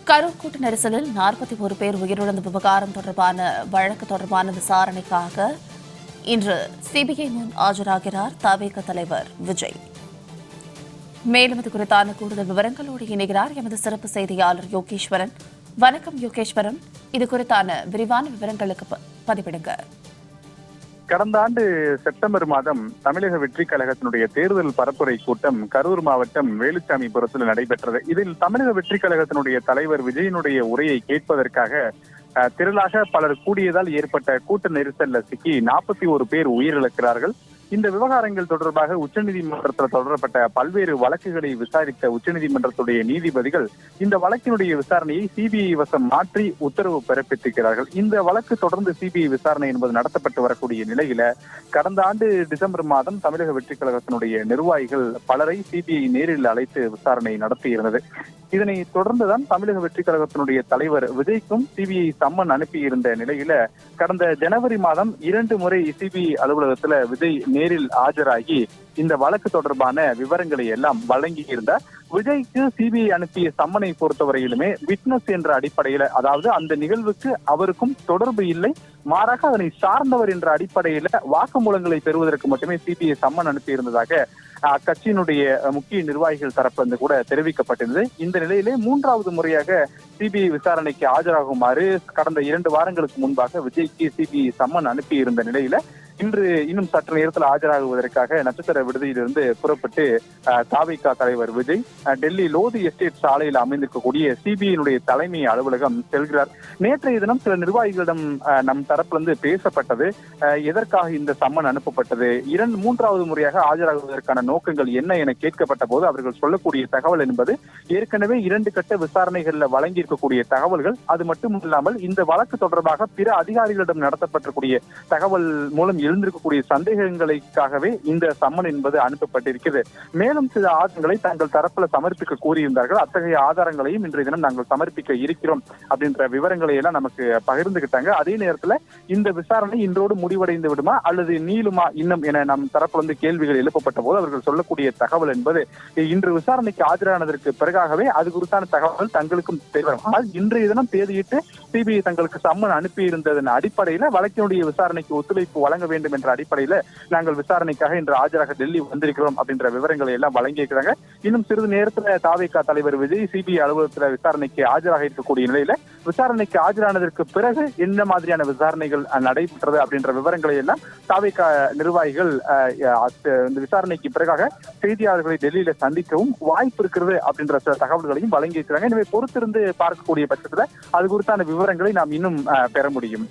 கரூர் கூட்ட நெரிசலில் 41 பேர் உயிரிழந்த விவகாரம் தொடர்பான வழக்கு தொடர்பான விசாரணைக்காக இன்று சிபிஐ முன் ஆஜராகிறார் தவிக தலைவர் விஜய். மேலும் இது குறித்தான கூடுதல் விவரங்களோடு இணைகிறார் எமது சிறப்பு செய்தியாளர் யோகேஸ்வரன். வணக்கம் யோகேஸ்வரன், இது குறித்தான விரிவான விவரங்களுக்கு பதிவிடுங்க. கடந்த ஆண்டு செப்டம்பர் மாதம் தமிழக வெற்றிக் கழகத்தினுடைய தேர்தல் பரப்புரை கூட்டம் கரூர் மாவட்டம் வேலுச்சாமிபுரத்தில் நடைபெற்றது. இதில் தமிழக வெற்றிக் கழகத்தினுடைய தலைவர் விஜயனுடைய உரையை கேட்பதற்காக திரளாக பலர் கூடியதால் ஏற்பட்ட கூட்ட நெரிசல்ல சிக்கி 41 பேர் உயிரிழக்கிறார்கள். இந்த விவகாரங்கள் தொடர்பாக உச்சநீதிமன்றத்தில் தொடரப்பட்ட பல்வேறு வழக்குகளை விசாரித்த உச்சநீதிமன்றத்துடைய நீதிபதிகள் இந்த வழக்கினுடைய விசாரணையை சிபிஐ வசம் மாற்றி உத்தரவு பிறப்பித்திருக்கிறார்கள். இந்த வழக்கு தொடர்ந்து சிபிஐ விசாரணை என்பது நடத்தப்பட்டு வரக்கூடிய நிலையில கடந்த ஆண்டு டிசம்பர் மாதம் தமிழக வெற்றிக் கழகத்தினுடைய நிர்வாகிகள் பலரை சிபிஐ நேரில் அழைத்து விசாரணை நடத்தியிருந்தது. இதனை தொடர்ந்துதான் தமிழக வெற்றிக் கழகத்தினுடைய தலைவர் விஜய்க்கும் சிபிஐ சம்மன் அனுப்பியிருந்த நிலையில கடந்த ஜனவரி மாதம் 2 முறை சிபிஐ அலுவலகத்துல விஜய் நேரில் ஆஜராகி இந்த வழக்கு தொடர்பான விவரங்களை எல்லாம் வழங்கி இருந்தார். விஜய்க்கு சிபிஐ அனுப்பிய சம்மனை பொறுத்தவரையிலுமே விட்னஸ் என்ற அடிப்படையில, அதாவது அந்த நிகழ்வுக்கு அவருக்கும் தொடர்பு இல்லை, மாறாக அதனை சார்ந்தவர் என்ற அடிப்படையில வாக்குமூலங்களை பெறுவதற்கு மட்டுமே சிபிஐ சம்மன் அனுப்பியிருந்ததாக அக்கட்சியினுடைய முக்கிய நிர்வாகிகள் தரப்பிலிருந்து கூட தெரிவிக்கப்பட்டிருந்தது. இந்த நிலையிலே 3வது முறையாக சிபிஐ விசாரணைக்கு ஆஜராகுமாறு கடந்த 2 வாரங்களுக்கு முன்பாக விஜய்க்கு சிபிஐ சம்மன் அனுப்பியிருந்த நிலையில இன்று இன்னும் சற்று நேரத்தில் ஆஜராகுவதற்காக நட்சத்திர விடுதியிலிருந்து புறப்பட்டு தவிக தலைவர் விஜய் டெல்லி லோதி எஸ்டேட் சாலையில் அமைந்திருக்கக்கூடிய சிபிஐனுடைய தலைமை அலுவலகம் செல்கிறார். நேற்றைய தினம் சில நிர்வாகிகளிடம் நம் தரப்பிலிருந்து பேசப்பட்டது, எதற்காக இந்த சம்மன் அனுப்பப்பட்டது, 3வது முறையாக ஆஜராகுவதற்கான நோக்கங்கள் என்ன என கேட்கப்பட்ட போது அவர்கள் சொல்லக்கூடிய தகவல் என்பது ஏற்கனவே 2 கட்ட விசாரணைகள்ல வழங்கி இருக்கக்கூடிய தகவல்கள். அது மட்டும் இல்லாமல் இந்த வழக்கு தொடர்பாக பிற அதிகாரிகளிடம் நடத்தப்பட்டிருக்கூடிய தகவல் மூலம் எழுந்திருக்கக்கூடிய சந்தேகங்களுக்காகவே இந்த சம்மன் என்பது அனுப்பப்பட்டிருக்கிறது. மேலும் சில ஆதாரங்களை தங்கள் தரப்புல சமர்ப்பிக்க கூறியிருந்தார்கள். அத்தகைய ஆதாரங்களையும் இன்றைய தினம் நாங்கள் சமர்ப்பிக்க இருக்கிறோம் அப்படின்ற விவரங்களை எல்லாம் நமக்கு பகிர்ந்துகிட்டாங்க. அதே நேரத்துல இந்த விசாரணை இன்றோடு முடிவடைந்து விடுமா அல்லது நீளுமா இன்னும் என நம் தரப்புல கேள்விகள் எழுப்பப்பட்ட போது அவர்கள் சொல்லக்கூடிய தகவல் என்பது இன்று விசாரணைக்கு ஆஜரானதற்கு பிறகாகவே அது குறித்தான தகவல் தங்களுக்கும் தெரியும். ஆனால் இன்றைய தினம் தேதியிட்டு சிபிஐ தங்களுக்கு சம்மன் அனுப்பியிருந்ததன் அடிப்படையில வழக்கினுடைய விசாரணைக்கு ஒத்துழைப்பு வழங்க வேண்டும் என்ற அடிப்படையில நாங்கள் விசாரணைக்காக இன்று ஆஜராக டெல்லி வந்திருக்கிறோம் அப்படின்ற விவரங்களை எல்லாம் வழங்கியிருக்கிறாங்க. இன்னும் சிறிது நேரத்தில் தவிக தலைவர் விஜய் சிபிஐ அலுவலகத்தில் விசாரணைக்கு ஆஜராக இருக்கக்கூடிய நிலையில விசாரணைக்கு ஆஜரானதற்கு பிறகு என்ன மாதிரியான விசாரணைகள் நடைபெற்றது அப்படின்ற விவரங்களை எல்லாம் தவிக நிர்வாகிகள் இந்த விசாரணைக்கு பிறகாக செய்தியாளர்களை டெல்லியில சந்திக்கவும் வாய்ப்பு இருக்கிறது அப்படின்ற சில தகவல்களையும் வழங்கியிருக்கிறாங்க. எனவே பொறுத்திருந்து பார்க்கக்கூடிய பட்சத்துல அது குறித்தான விவரங்களை நாம் இன்னும் பெற முடியும்.